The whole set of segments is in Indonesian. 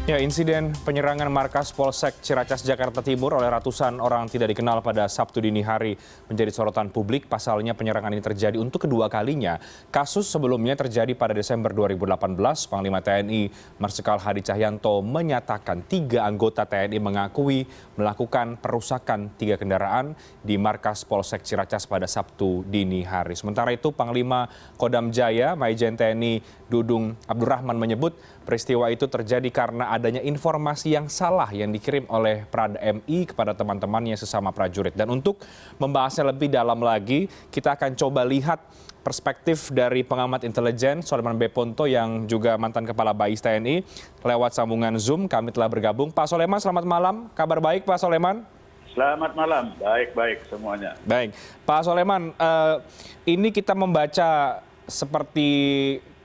Ya, insiden penyerangan markas Polsek Ciracas Jakarta Timur oleh ratusan orang tidak dikenal pada Sabtu dini hari menjadi sorotan publik. Pasalnya penyerangan ini terjadi untuk kedua kalinya. Kasus sebelumnya terjadi pada Desember 2018. Panglima TNI Marsikal Hadi Cahyanto menyatakan 3 anggota TNI mengakui melakukan perusakan 3 kendaraan di markas Polsek Ciracas pada Sabtu dini hari. Sementara itu Panglima Kodam Jaya Maijen TNI Dudung Abdurrahman menyebut peristiwa itu terjadi karena adanya informasi yang salah yang dikirim oleh Prada MI kepada teman-temannya sesama prajurit. Dan untuk membahasnya lebih dalam lagi, kita akan coba lihat perspektif dari pengamat intelijen Soleman B. Ponto yang juga mantan Kepala Bais TNI. Lewat sambungan Zoom kami telah bergabung. Pak Soleman, selamat malam. Kabar baik Pak Soleman? Selamat malam, baik-baik semuanya. Baik, Pak Soleman, ini kita membaca seperti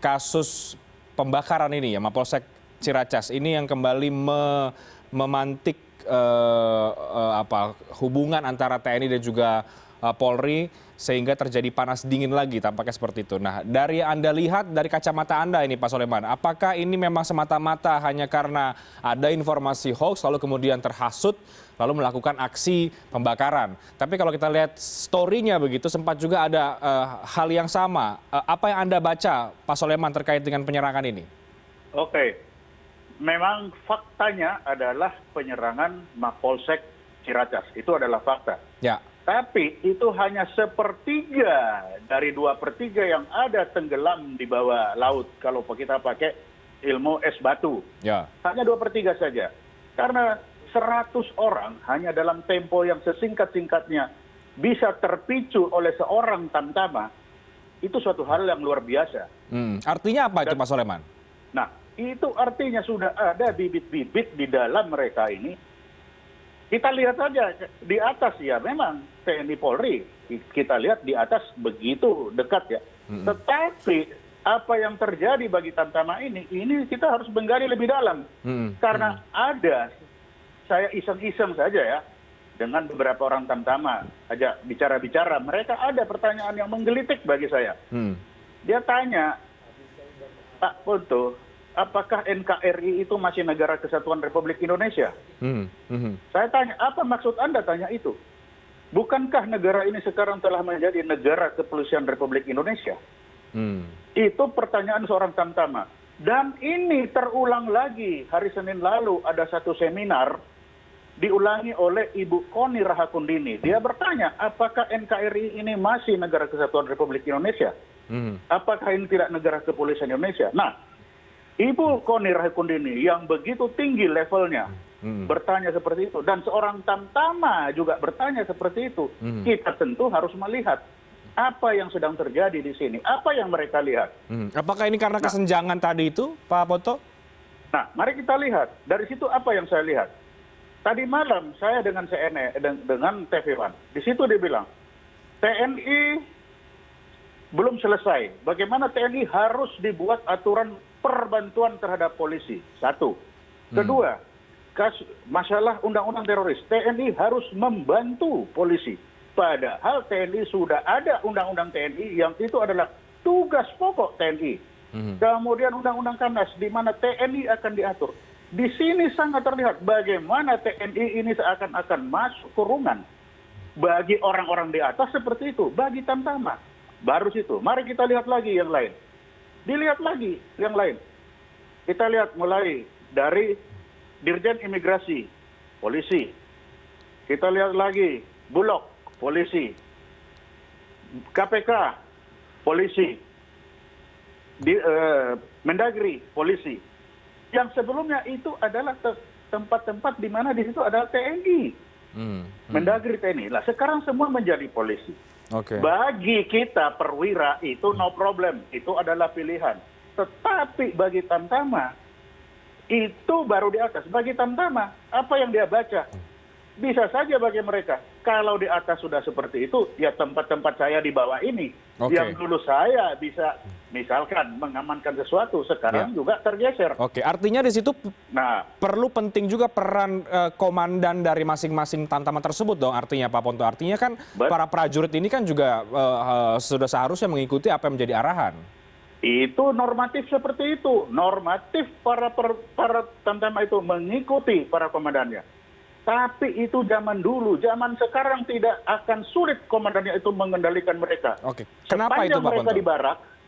kasus pembakaran ini ya, Mapolsek Ciracas ini yang kembali memantik hubungan antara TNI dan juga Polri sehingga terjadi panas dingin lagi tampaknya seperti itu. Nah, dari Anda lihat dari kacamata Anda ini Pak Soleman, apakah ini memang semata-mata hanya karena ada informasi hoax lalu kemudian terhasut lalu melakukan aksi pembakaran? Tapi kalau kita lihat story-nya begitu sempat juga ada hal yang sama. Apa yang Anda baca Pak Soleman terkait dengan penyerangan ini? Oke. Memang faktanya adalah penyerangan Mapolsek Ciracas. Itu adalah fakta. Ya. Tapi itu hanya 1/3 dari 2/3 yang ada tenggelam di bawah laut. Kalau kita pakai ilmu es batu. Ya. Hanya 2/3 saja. Karena 100 orang hanya dalam tempo yang sesingkat-singkatnya bisa terpicu oleh seorang tamtama. Itu suatu hal yang luar biasa. Artinya apa itu Pak Soleman? Nah, itu artinya sudah ada bibit-bibit di dalam mereka ini. Kita lihat saja di atas ya, memang TNI Polri kita lihat di atas begitu dekat ya. Tetapi apa yang terjadi bagi tamtama ini kita harus menggali lebih dalam. Karena ada, saya iseng-iseng saja ya, dengan beberapa orang tamtama aja bicara-bicara, mereka ada pertanyaan yang menggelitik bagi saya. Dia tanya, Pak Ponto, apakah NKRI itu masih negara kesatuan Republik Indonesia? Saya tanya, apa maksud Anda tanya itu? Bukankah negara ini sekarang telah menjadi negara kepolisian Republik Indonesia? Itu pertanyaan seorang tamtama. Dan ini terulang lagi hari Senin lalu ada satu seminar diulangi oleh Ibu Koni Rahakundini. Dia bertanya, apakah NKRI ini masih negara kesatuan Republik Indonesia? Apakah ini tidak negara kepolisian Indonesia? Nah, Ibu Koni Rahakundini yang begitu tinggi levelnya bertanya seperti itu. Dan seorang tamtama juga bertanya seperti itu. Kita tentu harus melihat apa yang sedang terjadi di sini. Apa yang mereka lihat. Apakah ini karena kesenjangan tadi itu Pak Ponto? Nah, mari kita lihat. Dari situ apa yang saya lihat. Tadi malam saya dengan CNN, dengan TV1. Di situ dia bilang, TNI belum selesai. Bagaimana TNI harus dibuat aturan perbantuan terhadap polisi. Satu. Kedua, masalah undang-undang teroris. TNI harus membantu polisi. Padahal TNI sudah ada undang-undang TNI yang itu adalah tugas pokok TNI. Kemudian undang-undang Kamnas di mana TNI akan diatur. Di sini sangat terlihat bagaimana TNI ini seakan-akan masuk kurungan. Bagi orang-orang di atas seperti itu. Bagi tamtama. Baru situ. Mari kita lihat lagi yang lain. Dilihat lagi yang lain. Kita lihat mulai dari Dirjen Imigrasi, polisi. Kita lihat lagi Bulog, polisi. KPK, polisi. Mendagri, polisi. Yang sebelumnya itu adalah tempat-tempat di mana di situ adalah TNI. Mendagri TNI. Lah sekarang semua menjadi polisi. Bagi kita perwira itu no problem, itu adalah pilihan. Tetapi bagi tamtama itu baru di atas. Bagi tamtama apa yang dia baca bisa saja bagi mereka. Kalau di atas sudah seperti itu, ya tempat-tempat saya di bawah ini yang dulu saya bisa misalkan mengamankan sesuatu, sekarang juga tergeser. Artinya di situ perlu penting juga peran komandan dari masing-masing tamtama tersebut dong artinya Pak Ponto. Artinya kan para prajurit ini kan juga sudah seharusnya mengikuti apa yang menjadi arahan. Itu normatif seperti itu. Normatif para tamtama itu mengikuti para komandannya. Tapi itu zaman dulu, zaman sekarang tidak akan sulit komandannya itu mengendalikan mereka. Oke, kenapa itu Pak Ponto?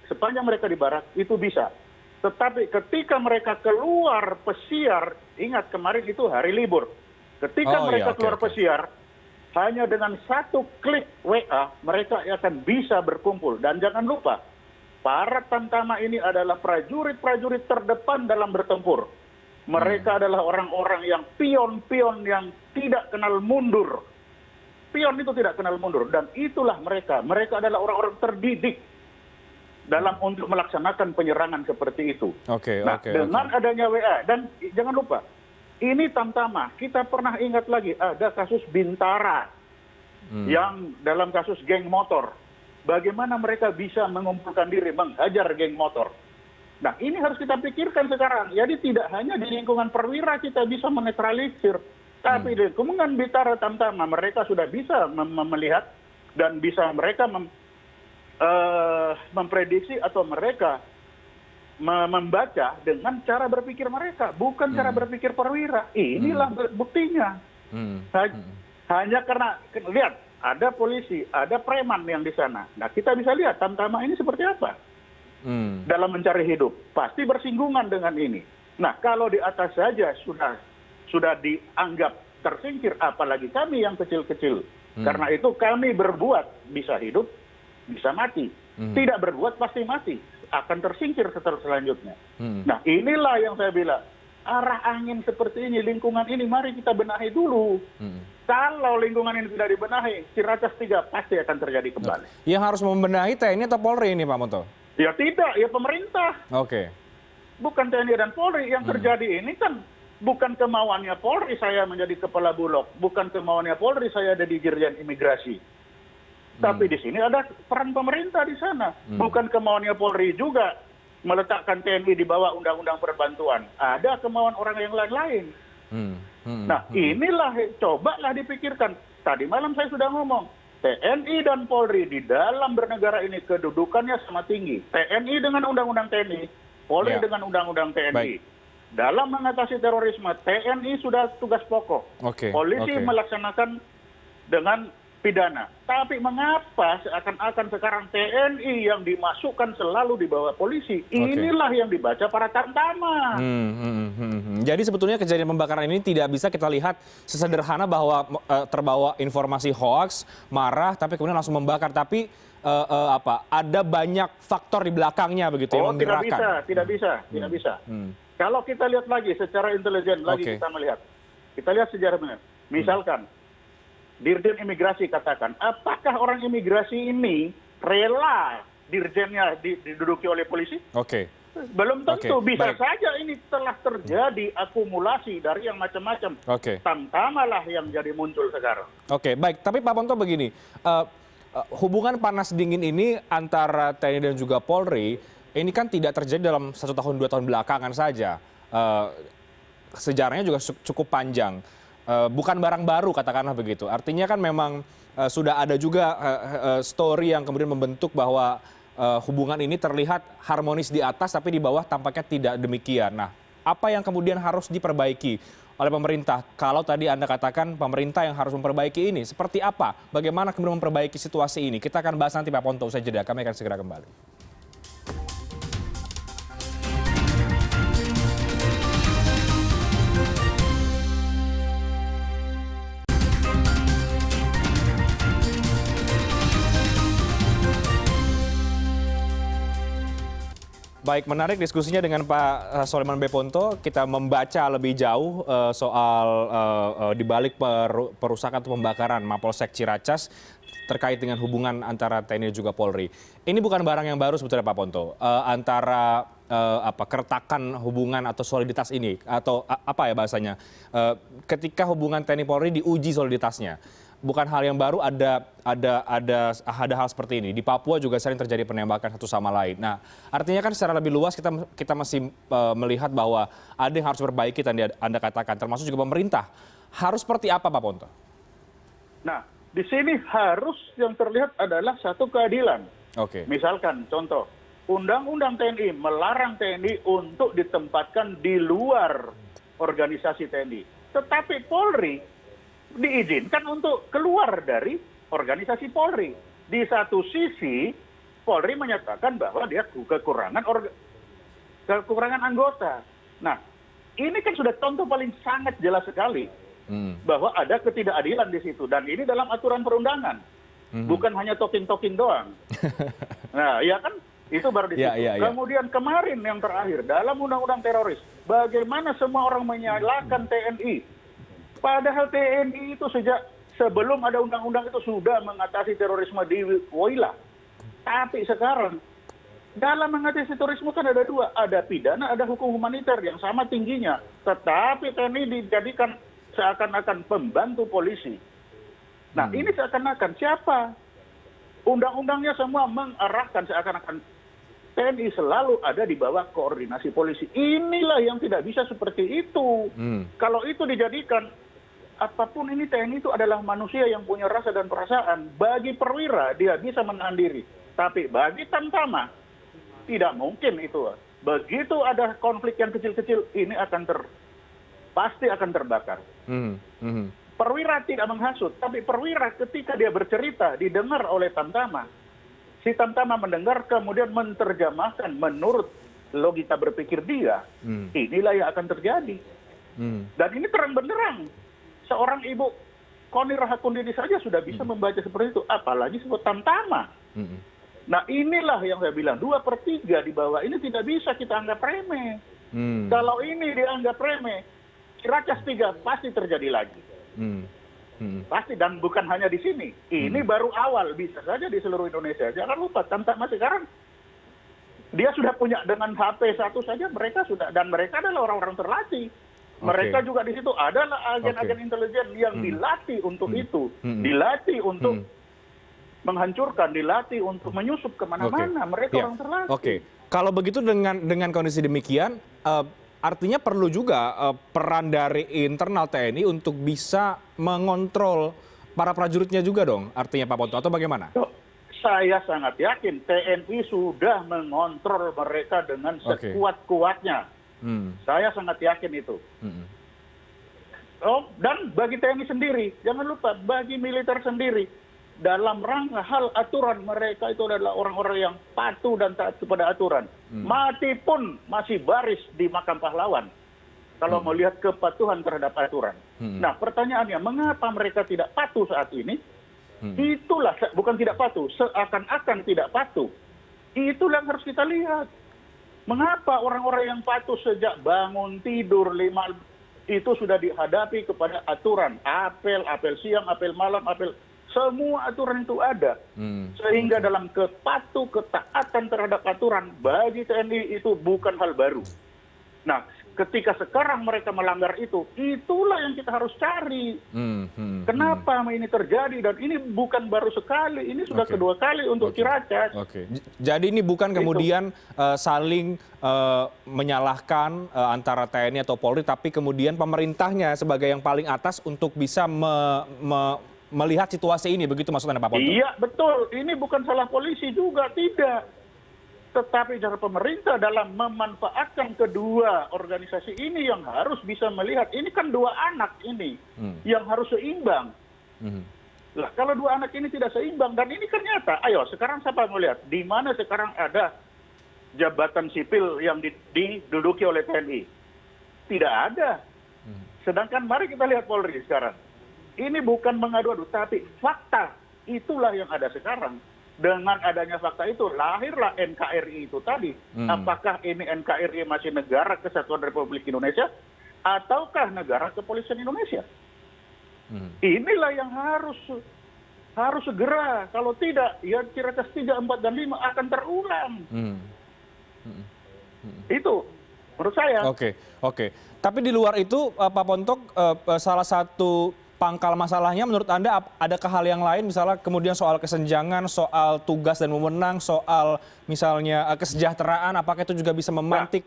Sepanjang mereka di barak itu bisa. Tetapi ketika mereka keluar pesiar, ingat kemarin itu hari libur. Ketika mereka keluar pesiar, hanya dengan satu klik WA mereka akan bisa berkumpul. Dan jangan lupa, para tamtama ini adalah prajurit-prajurit terdepan dalam bertempur. Mereka adalah orang-orang yang pion-pion yang tidak kenal mundur. Pion itu tidak kenal mundur. Dan itulah mereka. Mereka adalah orang-orang terdidik dalam untuk melaksanakan penyerangan seperti itu. Dengan adanya WA. Dan jangan lupa, ini tamtama. Kita pernah ingat lagi, ada kasus Bintara. Yang dalam kasus geng motor. Bagaimana mereka bisa mengumpulkan diri, menghajar geng motor. Nah, ini harus kita pikirkan sekarang. Jadi tidak hanya di lingkungan perwira kita bisa menetralisir. Tapi di lingkungan Bintara tamtama mereka sudah bisa melihat dan bisa mereka memprediksi atau mereka membaca dengan cara berpikir mereka. Bukan cara berpikir perwira. Inilah buktinya. Hanya karena, lihat, ada polisi, ada preman yang di sana. Nah, kita bisa lihat tamtama ini seperti apa dalam mencari hidup. Pasti bersinggungan dengan ini. Nah, kalau di atas saja sudah dianggap tersingkir, apalagi kami yang kecil-kecil. Karena itu kami berbuat bisa hidup, bisa mati. Tidak berbuat pasti mati. Akan tersingkir selanjutnya. Nah, inilah yang saya bilang. Arah angin seperti ini, lingkungan ini, mari kita benahi dulu. Kalau lingkungan ini tidak dibenahi, Ciracas 3 pasti akan terjadi kembali. Yang harus membenahi TNI atau Polri ini, Pak Ponto? Ya tidak, ya pemerintah. Bukan TNI dan Polri. Yang terjadi ini kan bukan kemauannya Polri saya menjadi kepala Bulog. Bukan kemauannya Polri saya ada di Dirjen Imigrasi. Tapi di sini ada peran pemerintah di sana. Bukan kemauannya Polri juga meletakkan TNI di bawah undang-undang perbantuan. Ada kemauan orang yang lain-lain. Nah, inilah, cobalah dipikirkan. Tadi malam saya sudah ngomong, TNI dan Polri di dalam bernegara ini kedudukannya sama tinggi. TNI dengan undang-undang TNI, Polri dengan undang-undang TNI. Dalam mengatasi terorisme, TNI sudah tugas pokok. Polisi melaksanakan dengan pidana. Tapi mengapa seakan-akan sekarang TNI yang dimasukkan selalu di bawah polisi? Inilah yang dibaca para tamtama. Jadi sebetulnya kejadian pembakaran ini tidak bisa kita lihat sesederhana bahwa terbawa informasi hoax, marah, tapi kemudian langsung membakar. Tapi ada banyak faktor di belakangnya begitu yang menggerakkan. Tidak bisa. Kalau kita lihat lagi secara intelijen kita melihat. Kita lihat sejarahnya. Misalkan Dirjen Imigrasi katakan, apakah orang imigrasi ini rela dirjennya diduduki oleh polisi? Belum tentu. Bisa saja ini telah terjadi akumulasi dari yang macam-macam. Tamtamalah yang jadi muncul sekarang. Baik. Tapi Pak Ponto begini, hubungan panas dingin ini antara TNI dan juga Polri, ini kan tidak terjadi dalam 1 tahun 2 tahun belakangan saja. Sejarahnya juga cukup panjang. Bukan barang baru katakanlah begitu. Artinya kan memang sudah ada juga story yang kemudian membentuk bahwa hubungan ini terlihat harmonis di atas tapi di bawah tampaknya tidak demikian. Nah, apa yang kemudian harus diperbaiki oleh pemerintah? Kalau tadi Anda katakan pemerintah yang harus memperbaiki ini, seperti apa? Bagaimana kemudian memperbaiki situasi ini? Kita akan bahas nanti Pak Ponto, usai jeda. Kami akan segera kembali. Baik, menarik diskusinya dengan Pak Soleman B. Ponto. Kita membaca lebih jauh soal dibalik perusakan atau pembakaran Mapolsek Ciracas terkait dengan hubungan antara TNI dan juga Polri. Ini bukan barang yang baru sebetulnya Pak Ponto. Antara keretakan hubungan atau soliditas ini atau apa ya bahasanya? Ketika hubungan TNI Polri diuji soliditasnya. Bukan hal yang baru, ada hal seperti ini. Di Papua juga sering terjadi penembakan satu sama lain. Nah, artinya kan secara lebih luas kita masih melihat bahwa ada yang harus diperbaiki tadi Anda katakan, termasuk juga pemerintah. Harus seperti apa Pak Ponto? Nah, di sini harus yang terlihat adalah satu keadilan. Misalkan contoh, Undang-undang TNI melarang TNI untuk ditempatkan di luar organisasi TNI. Tetapi Polri diizinkan untuk keluar dari organisasi Polri. Di satu sisi, Polri menyatakan bahwa dia kekurangan anggota. Nah, ini kan sudah contoh paling sangat jelas sekali bahwa ada ketidakadilan di situ. Dan ini dalam aturan perundangan. Bukan hanya talking-talking doang. Nah, ya kan? Itu baru di situ. Kemudian kemarin yang terakhir, dalam undang-undang teroris, bagaimana semua orang menyalahkan TNI. Padahal TNI itu sejak sebelum ada undang-undang itu sudah mengatasi terorisme di Woyla. Tapi sekarang, dalam mengatasi terorisme kan ada dua. Ada pidana, ada hukum humaniter yang sama tingginya. Tetapi TNI dijadikan seakan-akan pembantu polisi. Nah, ini seakan-akan siapa? Undang-undangnya semua mengarahkan seakan-akan TNI selalu ada di bawah koordinasi polisi. Inilah yang tidak bisa seperti itu. Kalau itu dijadikan, apapun ini TNI itu adalah manusia yang punya rasa dan perasaan. Bagi perwira, dia bisa menahan diri. Tapi bagi tamtama, tidak mungkin itu. Begitu ada konflik yang kecil-kecil, ini pasti akan terbakar. Perwira tidak menghasut, tapi perwira ketika dia bercerita, didengar oleh tamtama. Si tamtama mendengar, kemudian menerjemahkan menurut logika berpikir dia. Inilah yang akan terjadi. Dan ini terang benderang. Seorang ibu Koni Rahakundini saja sudah bisa membaca seperti itu, apalagi sebut tamtama. Nah, inilah yang saya bilang, 2/3 di bawah ini tidak bisa kita anggap remeh. Kalau ini dianggap remeh, Ciracas 3 pasti terjadi lagi. Pasti, dan bukan hanya di sini. Ini baru awal, bisa saja di seluruh Indonesia. Jangan lupa, tamtama sekarang dia sudah punya dengan HP satu saja, mereka sudah, dan mereka adalah orang-orang terlatih. Mereka juga di situ adalah agen-agen intelijen yang dilatih untuk itu, dilatih untuk menghancurkan, dilatih untuk menyusup kemana-mana. Mereka orang terlatih. Kalau begitu dengan kondisi demikian, artinya perlu juga peran dari internal TNI untuk bisa mengontrol para prajuritnya juga dong, artinya Pak Ponto, atau bagaimana? Saya sangat yakin TNI sudah mengontrol mereka dengan sekuat-kuatnya. Saya sangat yakin itu. Dan bagi TNI sendiri, jangan lupa, bagi militer sendiri, dalam rangka hal aturan, mereka itu adalah orang-orang yang patuh dan taat kepada aturan. Mati pun masih baris di makam pahlawan kalau melihat kepatuhan terhadap aturan. Nah, pertanyaannya, mengapa mereka tidak patuh saat ini? Itulah, bukan tidak patuh, seakan-akan tidak patuh. Itulah yang harus kita lihat. Mengapa orang-orang yang patuh sejak bangun tidur itu sudah dihadapi kepada aturan, apel siang, apel malam, semua aturan itu ada. Sehingga dalam ketaatan terhadap aturan, bagi TNI itu bukan hal baru. Nah, ketika sekarang mereka melanggar itu, itulah yang kita harus cari. Kenapa ini terjadi? Dan ini bukan baru sekali, ini sudah kedua kali untuk Ciracas. Jadi ini bukan kemudian saling menyalahkan antara TNI atau Polri, tapi kemudian pemerintahnya sebagai yang paling atas untuk bisa melihat situasi ini, begitu maksud Anda, Pak Ponto? Iya, betul. Ini bukan salah polisi juga, tidak. Tetapi cara pemerintah dalam memanfaatkan kedua organisasi ini yang harus bisa melihat, ini kan dua anak ini yang harus seimbang. Lah, kalau dua anak ini tidak seimbang, dan ini kan nyata, ayo sekarang siapa melihat, di mana sekarang ada jabatan sipil yang diduduki oleh TNI? Tidak ada. Sedangkan mari kita lihat Polri sekarang. Ini bukan mengadu-adu, tapi fakta. Itulah yang ada sekarang. Dengan adanya fakta itu, lahirlah NKRI itu tadi. Apakah ini NKRI masih negara kesatuan Republik Indonesia, ataukah negara kepolisian Indonesia? Inilah yang harus segera. Kalau tidak, ya Ciracas 3, 4, dan 5 akan terulang. Itu menurut saya. Oke. Tapi di luar itu, Pak Ponto, salah satu pangkal masalahnya menurut Anda adakah hal yang lain, misalnya kemudian soal kesenjangan, soal tugas dan wewenang, soal misalnya kesejahteraan, apakah itu juga bisa memantik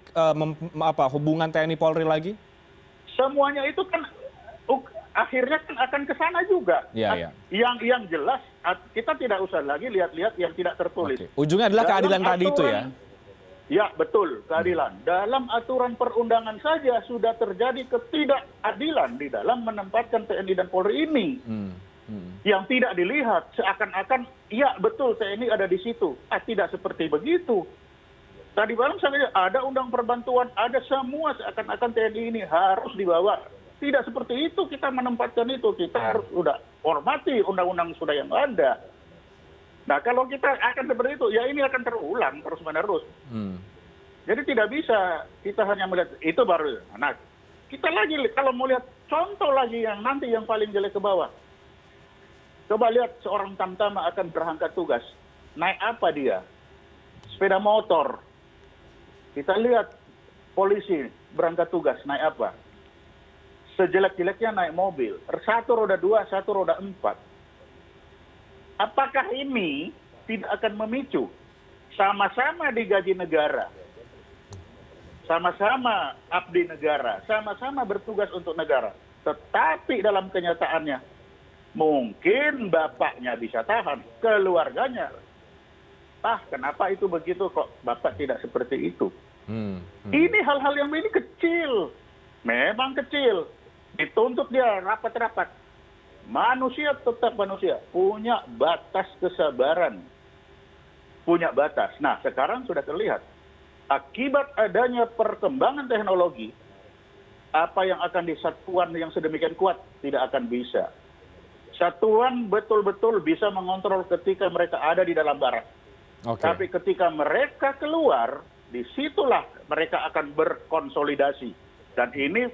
hubungan TNI Polri lagi? Semuanya itu kan akhirnya kan akan ke sana juga. Yang jelas kita tidak usah lagi lihat-lihat yang tidak tertulis. Ujungnya adalah keadilan tadi itu ya. Ya, betul, keadilan. Dalam aturan perundangan saja sudah terjadi ketidakadilan di dalam menempatkan TNI dan Polri ini. Yang tidak dilihat seakan-akan, ya betul TNI ada di situ. Tidak seperti begitu. Tadi malam saya ada undang perbantuan, ada semua seakan-akan TNI ini harus dibawa. Tidak seperti itu kita menempatkan itu. Kita harus sudah hormati undang-undang sudah yang ada. Nah, kalau kita akan seperti itu, ya ini akan terulang terus-menerus. Jadi tidak bisa kita hanya melihat itu baru. Nah, kita lagi kalau mau lihat contoh lagi yang nanti yang paling jelek ke bawah. Coba lihat seorang tamtama akan berangkat tugas. Naik apa dia? Sepeda motor. Kita lihat polisi berangkat tugas naik apa? Sejelek-jeleknya naik mobil. Satu roda 2, satu roda 4. Apakah ini tidak akan memicu sama-sama digaji negara, sama-sama abdi negara, sama-sama bertugas untuk negara, tetapi dalam kenyataannya mungkin bapaknya bisa tahan, keluarganya. Kenapa itu begitu kok bapak tidak seperti itu? Ini hal-hal yang ini kecil, memang kecil, dituntut dia rapat-rapat. Manusia tetap manusia, punya batas kesabaran, punya batas. Nah, sekarang sudah terlihat, akibat adanya perkembangan teknologi, apa yang akan disatuan yang sedemikian kuat tidak akan bisa. Satuan betul-betul bisa mengontrol ketika mereka ada di dalam barak. Tapi ketika mereka keluar, disitulah mereka akan berkonsolidasi. Dan ini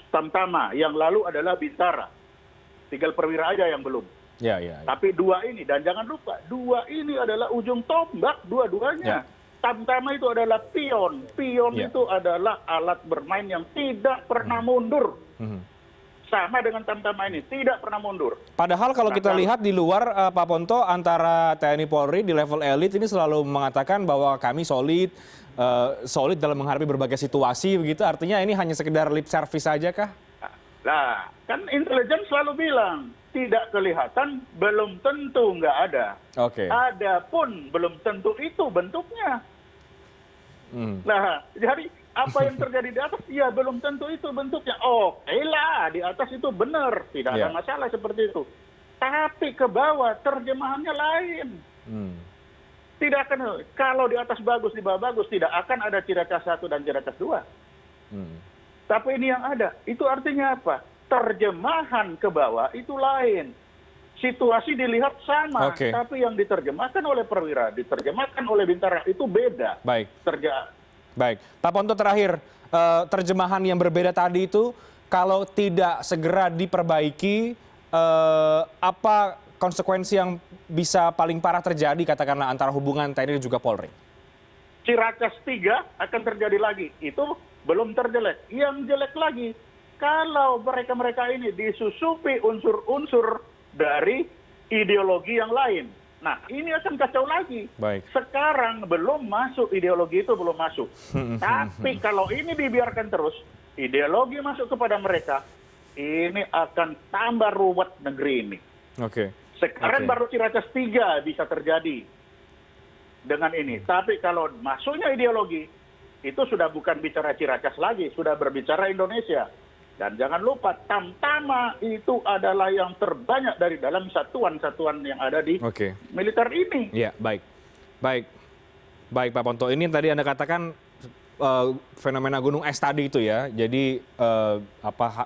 tamtama, yang lalu adalah Bintara. Tinggal Perwira aja yang belum. Ya. Tapi dua ini, dan jangan lupa, dua ini adalah ujung tombak dua-duanya. Tamtama itu adalah pion. Pion itu adalah alat bermain yang tidak pernah mundur. Sama dengan tamtama ini, tidak pernah mundur. Padahal kalau kita lihat di luar, Pak Ponto, antara TNI Polri di level elit ini selalu mengatakan bahwa kami solid dalam menghadapi berbagai situasi begitu. Artinya ini hanya sekedar lip service saja kah? Nah, kan intelijen selalu bilang, tidak kelihatan, belum tentu nggak ada. Ada pun belum tentu itu bentuknya. Nah, jadi apa yang terjadi di atas, ya belum tentu itu bentuknya. Oke lah, di atas itu benar, tidak ada masalah seperti itu. Tapi ke bawah, terjemahannya lain. Tidak akan, kalau di atas bagus, di bawah bagus, tidak akan ada Ciracas 1 dan Ciracas 2. Tapi ini yang ada, itu artinya apa? Terjemahan ke bawah itu lain. Situasi dilihat sama, tapi yang diterjemahkan oleh Perwira, diterjemahkan oleh Bintara itu beda. Baik. Pak Ponto, terakhir, terjemahan yang berbeda tadi itu, kalau tidak segera diperbaiki, apa konsekuensi yang bisa paling parah terjadi, katakanlah antara hubungan TNI dan juga Polri? Ciracas 3 akan terjadi lagi. Itu belum terjelek. Yang jelek lagi, kalau mereka-mereka ini disusupi unsur-unsur dari ideologi yang lain. Nah, ini akan kacau lagi. Sekarang belum masuk, ideologi itu belum masuk. Tapi kalau ini dibiarkan terus, ideologi masuk kepada mereka, ini akan tambah ruwet negeri ini. Sekarang baru Ciracas 3 bisa terjadi dengan ini. Tapi kalau masuknya ideologi, itu sudah bukan bicara Ciracas lagi, sudah berbicara Indonesia. Dan jangan lupa, Tamtama itu adalah yang terbanyak dari dalam satuan-satuan yang ada di militer ini. Ya, baik, Pak Ponto. Ini yang tadi Anda katakan fenomena gunung es tadi itu ya. Jadi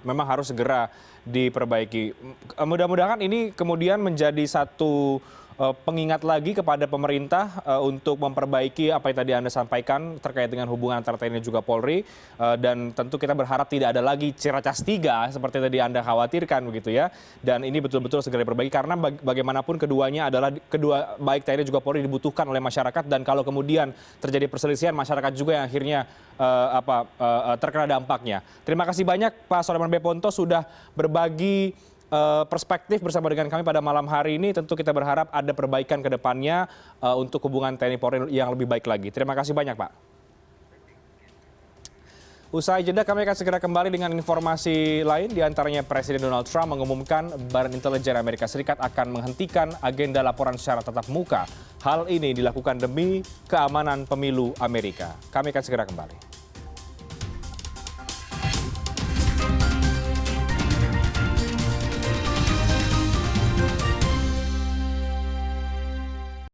memang harus segera diperbaiki. Mudah-mudahan ini kemudian menjadi satu pengingat lagi kepada pemerintah untuk memperbaiki apa yang tadi Anda sampaikan terkait dengan hubungan antara TNI dan juga Polri, dan tentu kita berharap tidak ada lagi Ciracas 3 seperti tadi Anda khawatirkan begitu ya, dan ini betul-betul segera diperbaiki karena bagaimanapun keduanya adalah baik TNI dan juga Polri dibutuhkan oleh masyarakat, dan kalau kemudian terjadi perselisihan, masyarakat juga yang akhirnya terkena dampaknya. Terima kasih banyak Pak Soleman B. Ponto sudah berbagi perspektif bersama dengan kami pada malam hari ini. Tentu kita berharap ada perbaikan ke depannya untuk hubungan TNI Polri yang lebih baik lagi. Terima kasih banyak Pak. Usai jeda kami akan segera kembali dengan informasi lain. Di antaranya Presiden Donald Trump mengumumkan Badan Intelijen Amerika Serikat akan menghentikan agenda laporan secara tatap muka. Hal ini dilakukan demi keamanan pemilu Amerika. Kami akan segera kembali.